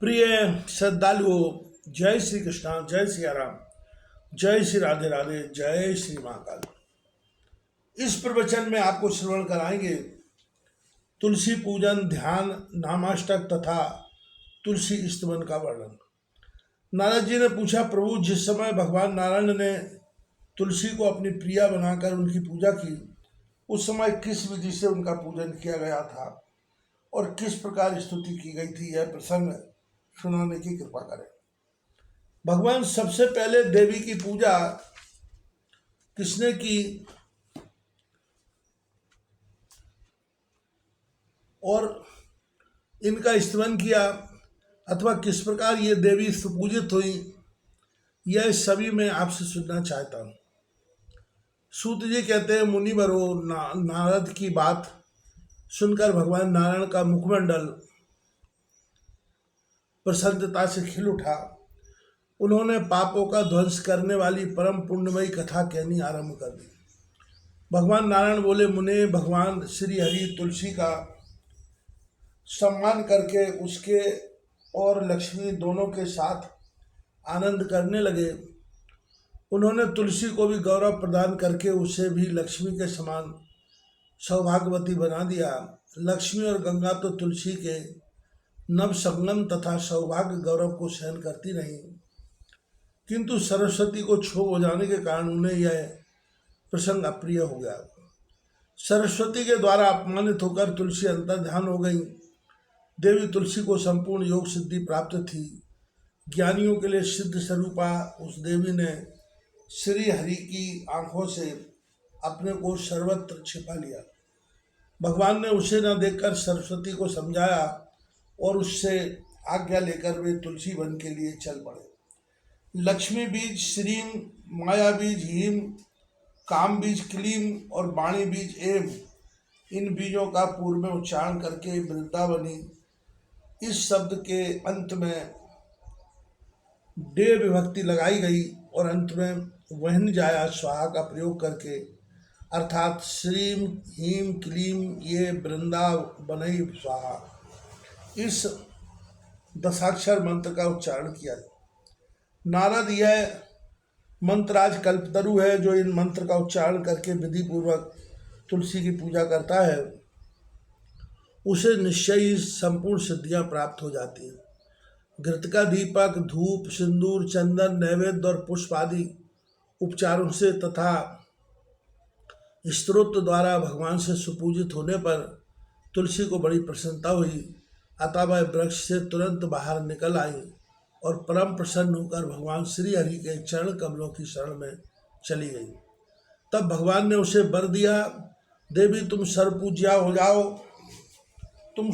प्रिय श्रद्धालुओं, जय श्री कृष्णा, जय सिया राम, जय श्री राधे राधे, जय श्री महाकाल। इस प्रवचन में आपको श्रवण कराएंगे तुलसी पूजन, ध्यान, नामाष्टक तथा तुलसी स्तवन का वर्णन। नारद जी ने पूछा, प्रभु, जिस समय भगवान नारायण ने तुलसी को अपनी प्रिया बनाकर उनकी पूजा की, उस समय किस विधि से उनका पूजन किया गया था और किस प्रकार स्तुति की गई थी, यह प्रसंग सुनाने की कृपा करें। भगवान सबसे पहले देवी की पूजा किसने की और इनका स्तवन किया अथवा किस प्रकार ये देवी सुपूजित हुई, यह सभी मैं आपसे सुनना चाहता हूँ। सूत जी कहते हैं, मुनिवरो, नारद की बात सुनकर भगवान नारायण का मुखमंडल प्रसन्नता से खिल उठा। उन्होंने पापों का ध्वंस करने वाली परम पुण्यमयी कथा कहनी आरंभ कर दी। भगवान नारायण बोले, मुने, भगवान श्री हरि तुलसी का सम्मान करके उसके और लक्ष्मी दोनों के साथ आनंद करने लगे। उन्होंने तुलसी को भी गौरव प्रदान करके उसे भी लक्ष्मी के समान सौभाग्यवती बना दिया। लक्ष्मी और गंगा तो तुलसी के नव संगम तथा सौभाग्य गौरव को सहन करती रहीं, किंतु सरस्वती को क्षोभ हो जाने के कारण उन्हें यह प्रसंग अप्रिय हो गया। सरस्वती के द्वारा अपमानित होकर तुलसी अंतर्ध्यान हो गई। देवी तुलसी को संपूर्ण योग सिद्धि प्राप्त थी। ज्ञानियों के लिए सिद्ध स्वरूपा उस देवी ने श्री हरि की आंखों से अपने को सर्वत्र छिपा लिया। भगवान ने उसे न देखकर सरस्वती को समझाया और उससे आज्ञा लेकर वे तुलसी वन के लिए चल पड़े। लक्ष्मी बीज श्रीम, माया बीज हीम, काम बीज क्लीम और वाणी बीज एम, इन बीजों का पूर्व में उच्चारण करके वृंदावनी इस शब्द के अंत में डे विभक्ति लगाई गई और अंत में वहन जाया स्वाहा का प्रयोग करके, अर्थात श्रीम हीम क्लीम ये वृंदावनई स्वाहा, इस दशाक्षर मंत्र का उच्चारण किया। नारद यह मंत्र आज कल्पतरु है जो इन मंत्र का उच्चारण करके विधि पूर्वक तुलसी की पूजा करता है, उसे निश्चय ही संपूर्ण सिद्धियां प्राप्त हो जाती हैं। घृत का दीपक, धूप, सिंदूर, चंदन, नैवेद्य और पुष्प आदि उपचारों से तथा स्तोत्र द्वारा भगवान से सुपूजित होने पर तुलसी को बड़ी प्रसन्नता हुई। अतः वह वृक्ष से तुरंत बाहर निकल आई और परम प्रसन्न होकर भगवान श्री हरि के चरण कमलों की शरण में चली गई। तब भगवान ने उसे वर दिया, देवी तुम सर्वपूज्या हो जाओ, तुम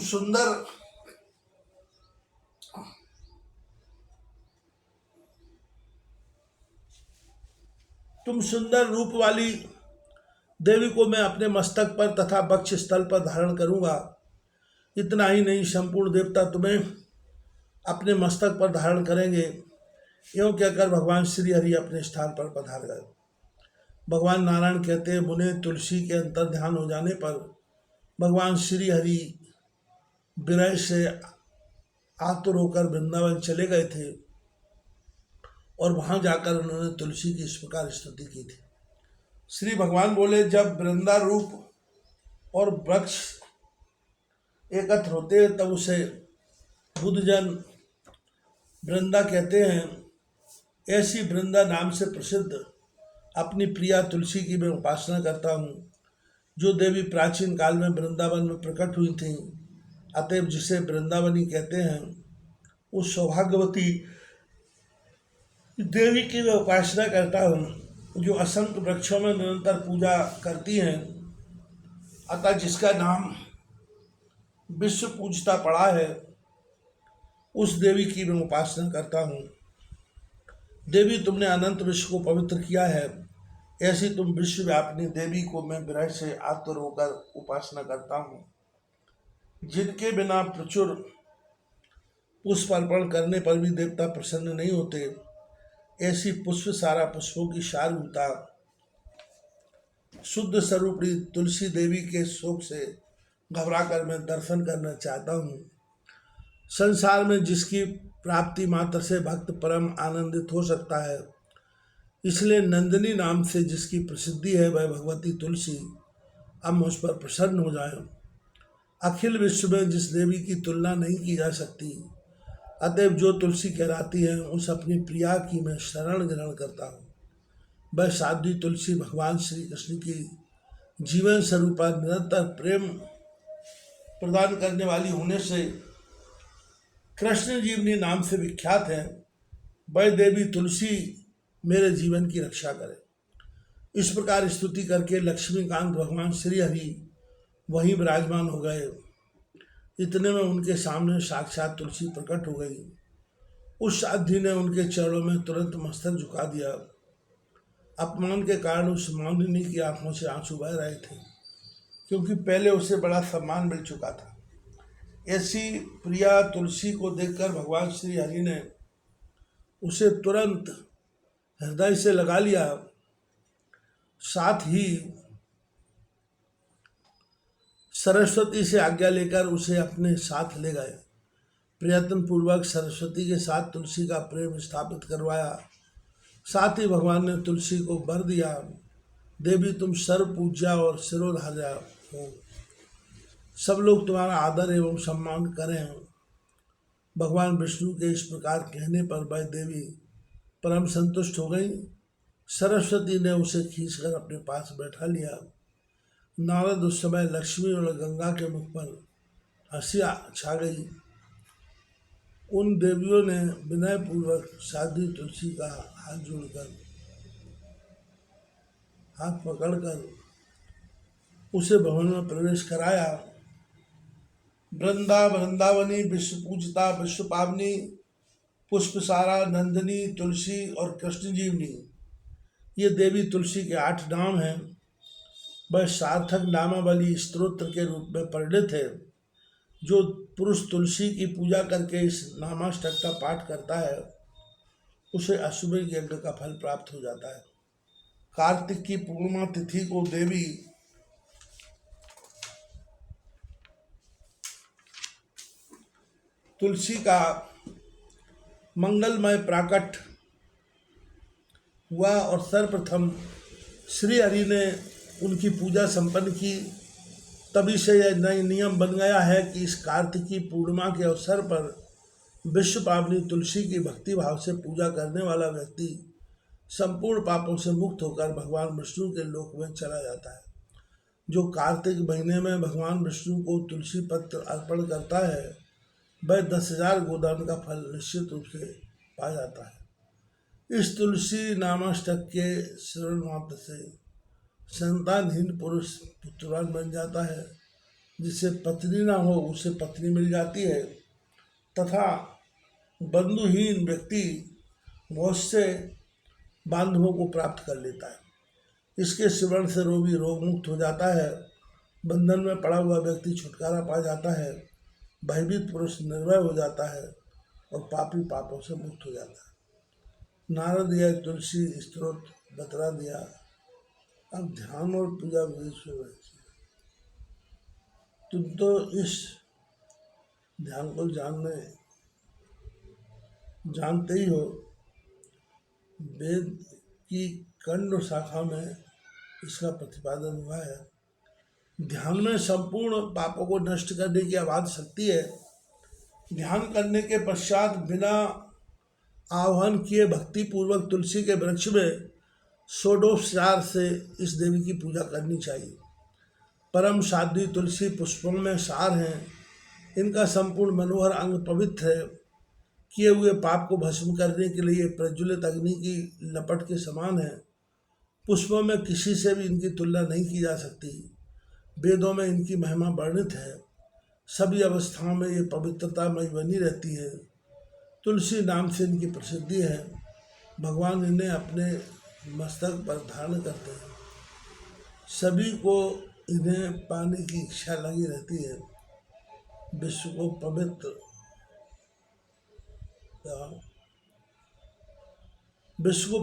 सुंदर रूप वाली देवी को मैं अपने मस्तक पर तथा वक्ष स्थल पर धारण करूंगा। इतना ही नहीं, संपूर्ण देवता तुम्हें अपने मस्तक पर धारण करेंगे। यों कहकर भगवान श्री हरि अपने स्थान पर पधार गए। भगवान नारायण कहते हैं, मुने, तुलसी के अंतर ध्यान हो जाने पर भगवान श्री हरि विरह से आतुर होकर वृंदावन चले गए थे और वहां जाकर उन्होंने तुलसी की इस प्रकार स्तुति की थी। श्री भगवान बोले, जब वृंदा रूप और वृक्ष एकत्र होते हैं तब उसे बुद्धजन वृंदा कहते हैं। ऐसी वृंदा नाम से प्रसिद्ध अपनी प्रिया तुलसी की मैं उपासना करता हूँ, जो देवी प्राचीन काल में वृंदावन में प्रकट हुई थी। अतएव जिसे वृंदावनी कहते हैं, उस सौभाग्यवती देवी की मैं उपासना करता हूँ, जो असंख्य वृक्षों में निरंतर पूजा करती हैं। अतः जिसका नाम विश्व पूजता पड़ा है, उस देवी की मैं उपासना करता हूँ। देवी, तुमने अनंत विश्व को पवित्र किया है, ऐसी तुम विश्वव्यापिनी देवी को मैं विरह से आतुर होकर उपासना करता हूँ। जिनके बिना प्रचुर पुष्प अर्पण करने पर भी देवता प्रसन्न नहीं होते, ऐसी पुष्प सारा पुष्पों की सारभूता शुद्ध स्वरूपी तुलसी देवी के शोक से घबराकर मैं दर्शन करना चाहता हूँ। संसार में जिसकी प्राप्ति मात्र से भक्त परम आनंदित हो सकता है, इसलिए नंदिनी नाम से जिसकी प्रसिद्धि है वह भगवती तुलसी अब मुझ पर प्रसन्न हो जाए। अखिल विश्व में जिस देवी की तुलना नहीं की जा सकती, अतएव जो तुलसी कहलाती है उस अपनी प्रिया की मैं शरण ग्रहण करता हूँ। वह साध्वी तुलसी भगवान श्री कृष्ण की जीवन स्वरूपा निरंतर प्रेम प्रदान करने वाली होने से कृष्ण जीवनी नाम से विख्यात है। वह देवी तुलसी मेरे जीवन की रक्षा करे। इस प्रकार स्तुति करके लक्ष्मीकांत भगवान श्री हरि वहीं विराजमान हो गए। इतने में उनके सामने साक्षात तुलसी प्रकट हो गई। उस साध्वी ने उनके चरणों में तुरंत मस्तक झुका दिया। अपमान के कारण उस माननी की आंखों से आंसू बह रहे थे, क्योंकि पहले उसे बड़ा सम्मान मिल चुका था। ऐसी प्रिया तुलसी को देखकर भगवान श्री हरि ने उसे तुरंत हृदय से लगा लिया। साथ ही सरस्वती से आज्ञा लेकर उसे अपने साथ ले गए। प्रयत्न पूर्वक सरस्वती के साथ तुलसी का प्रेम स्थापित करवाया। साथ ही भगवान ने तुलसी को वर दिया, देवी तुम सर्व पूज्या और सिरोधार्या हो, सब लोग तुम्हारा आदर एवं सम्मान करें। भगवान विष्णु के इस प्रकार कहने पर वह देवी परम संतुष्ट हो गई। सरस्वती ने उसे खींचकर अपने पास बैठा लिया। नारद उस समय लक्ष्मी और गंगा के मुख पर हंसी छा गई। उन देवियों ने विनय पूर्वक साध्वी तुलसी का हाथ जोड़कर हाथ पकड़कर उसे भवन में प्रवेश कराया। वृंदावनी विश्व पूजिता विश्व पावनी पुष्पसारा नंदिनी तुलसी और कृष्ण जीवनी, ये देवी तुलसी के 8 नाम हैं। वह सार्थक नामावली स्तोत्र के रूप में परिणित है। जो पुरुष तुलसी की पूजा करके इस नामाष्टक का पाठ करता है उसे अश्वमेध यज्ञ का फल प्राप्त हो जाता है। कार्तिक की पूर्णिमा तिथि को देवी तुलसी का मंगलमय प्राकट हुआ और सर्वप्रथम श्री हरि ने उनकी पूजा संपन्न की। तभी से यह नई नियम बन गया है कि इस कार्तिकी पूर्णिमा के अवसर पर विश्व पावनी तुलसी की भक्ति भाव से पूजा करने वाला व्यक्ति संपूर्ण पापों से मुक्त होकर भगवान विष्णु के लोक में चला जाता है। जो कार्तिक महीने में भगवान विष्णु को तुलसी पत्र अर्पण करता है वह 10,000 गोदान का फल निश्चित रूप से पा जाता है। इस तुलसी नामाष्टक के श्रवण मात्र से संतानहीन पुरुष पुत्रवान बन जाता है। जिसे पत्नी ना हो उसे पत्नी मिल जाती है, तथा बंधुहीन व्यक्ति बहुत से बांधवों को प्राप्त कर लेता है। इसके सेवन से रोगी रोग मुक्त हो जाता है। बंधन में पड़ा हुआ व्यक्ति छुटकारा पा जाता है। भयभीत पुरुष निर्भय हो जाता है और पापी पापों से मुक्त हो जाता है। नारद यह तुलसी स्तोत्र बतला दिया। अब ध्यान और पूजा विधि में तुम तो इस ध्यान को जानते ही हो। वेद की कण्व शाखा में इसका प्रतिपादन हुआ है। ध्यान में संपूर्ण पापों को नष्ट करने की अबाध शक्ति है। ध्यान करने के पश्चात बिना आह्वान किए भक्ति पूर्वक तुलसी के वृक्ष में षोडोपचार से इस देवी की पूजा करनी चाहिए। परम साध्वी तुलसी पुष्पों में सार हैं। इनका संपूर्ण मनोहर अंग पवित्र है। किए हुए पाप को भस्म करने के लिए प्रज्वलित अग्नि की लपट के समान है। पुष्पों में किसी से भी इनकी तुलना नहीं की जा सकती। वेदों में इनकी महिमा वर्णित है। सभी अवस्थाओं में ये पवित्रतामय बनी रहती है। तुलसी नाम से इनकी प्रसिद्धि है। भगवान इन्हें अपने मस्तक पर धारण करते हैं। सभी को इन्हें पाने की इच्छा लगी रहती है। विश्व को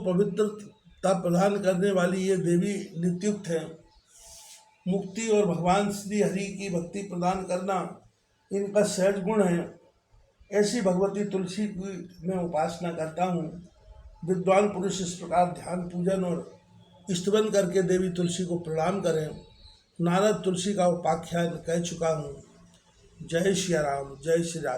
पवित्रता प्रदान करने वाली ये देवी नित्युक्त है। मुक्ति और भगवान श्री हरि की भक्ति प्रदान करना इनका सहज गुण है। ऐसी भगवती तुलसी की मैं उपासना करता हूँ। विद्वान पुरुष इस प्रकार ध्यान पूजन और स्तवन करके देवी तुलसी को प्रणाम करें। नारद तुलसी का उपाख्यान कह चुका हूँ। जय श्री राम, जय श्री राम।